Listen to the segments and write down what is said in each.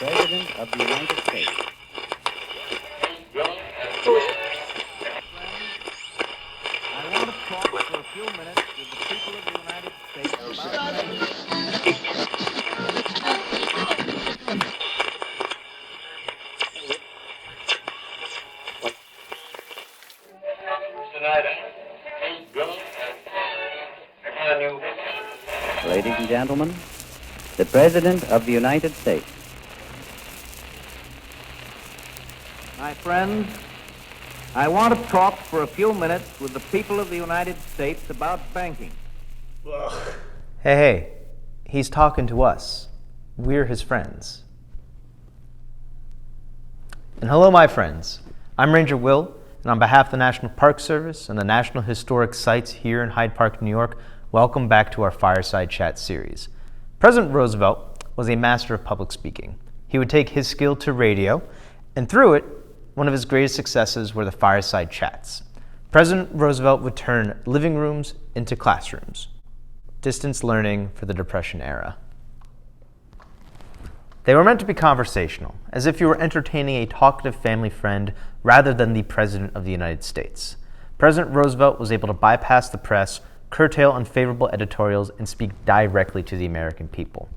President of the United States. I want to talk for a few minutes with the people of the United States about Ladies and gentlemen, the President of the United States. My friends, I want to talk for a few minutes with the people of the United States about banking. Hey, he's talking to us. We're his friends. And hello, my friends. I'm Ranger Will, and on behalf of the National Park Service and the National Historic Sites here in Hyde Park, New York, welcome back to our Fireside Chat series. President Roosevelt was a master of public speaking. He would take his skill to radio, and through it, one of his greatest successes were the Fireside Chats. President Roosevelt would turn living rooms into classrooms. Distance learning for the Depression era. They were meant to be conversational, as if you were entertaining a talkative family friend rather than the President of the United States. President Roosevelt was able to bypass the press, curtail unfavorable editorials, and speak directly to the American people.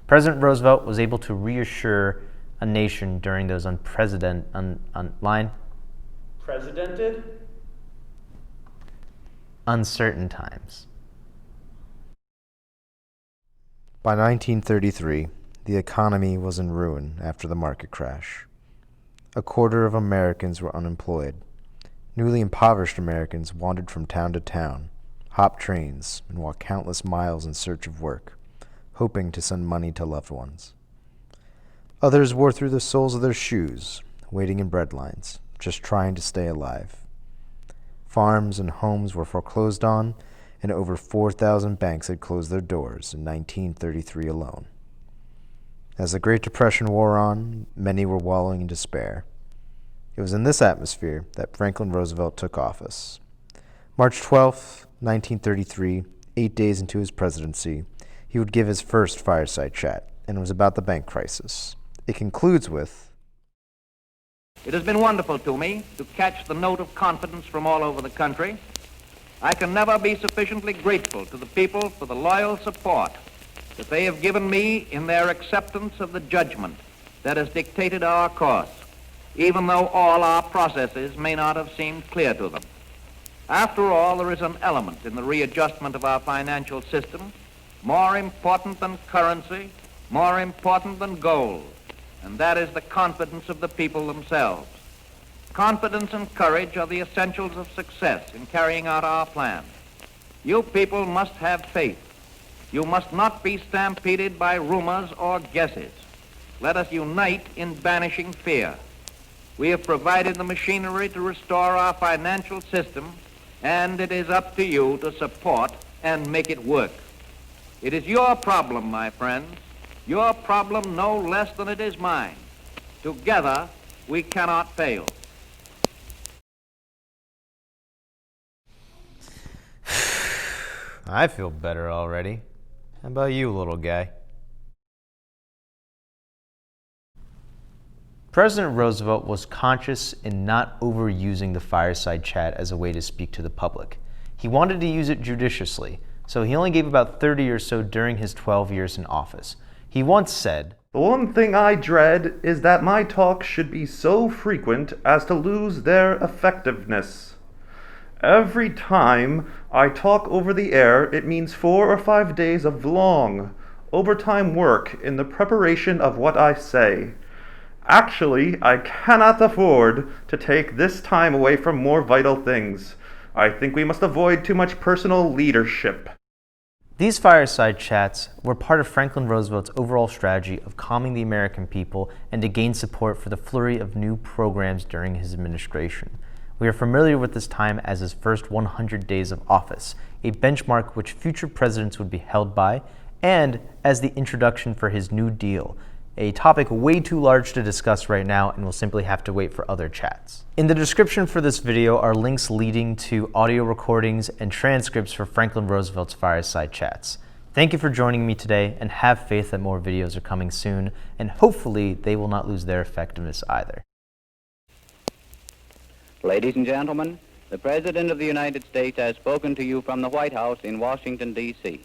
President Roosevelt was able to reassure a nation during those unprecedented uncertain times. By 1933, the economy was in ruin after the market crash. A quarter of Americans were unemployed. Newly impoverished Americans wandered from town to town, hopped trains, and walked countless miles in search of work, hoping to send money to loved ones. Others wore through the soles of their shoes, waiting in bread lines, just trying to stay alive. Farms and homes were foreclosed on, and over 4,000 banks had closed their doors in 1933 alone. As the Great Depression wore on, many were wallowing in despair. It was in this atmosphere that Franklin Roosevelt took office. March 12, 1933, 8 days into his presidency, he would give his first Fireside Chat, and it was about the bank crisis. It concludes with, It has been wonderful to me to catch the note of confidence from all over the country. I can never be sufficiently grateful to the people for the loyal support that they have given me in their acceptance of the judgment that has dictated our course, even though all our processes may not have seemed clear to them. After all, there is an element in the readjustment of our financial system more important than currency, more important than gold, and that is the confidence of the people themselves. Confidence and courage are the essentials of success in carrying out our plan. You people must have faith. You must not be stampeded by rumors or guesses. Let us unite in banishing fear. We have provided the machinery to restore our financial system, and it is up to you to support and make it work. It is your problem, my friends, your problem no less than it is mine. Together, we cannot fail. I feel better already. How about you, little guy? President Roosevelt was conscious in not overusing the Fireside Chat as a way to speak to the public. He wanted to use it judiciously, so he only gave about 30 or so during his 12 years in office. He once said, "The one thing I dread is that my talks should be so frequent as to lose their effectiveness. Every time I talk over the air, it means 4 or 5 days of long, overtime work in the preparation of what I say. Actually, I cannot afford to take this time away from more vital things. I think we must avoid too much personal leadership." These Fireside Chats were part of Franklin Roosevelt's overall strategy of calming the American people and to gain support for the flurry of new programs during his administration. We are familiar with this time as his first 100 days of office, a benchmark which future presidents would be held by, and as the introduction for his New Deal, a topic way too large to discuss right now and will simply have to wait for other chats. In the description for this video are links leading to audio recordings and transcripts for Franklin Roosevelt's Fireside Chats. Thank you for joining me today, and have faith that more videos are coming soon, and hopefully they will not lose their effectiveness either. Ladies and gentlemen, the President of the United States has spoken to you from the White House in Washington, D.C.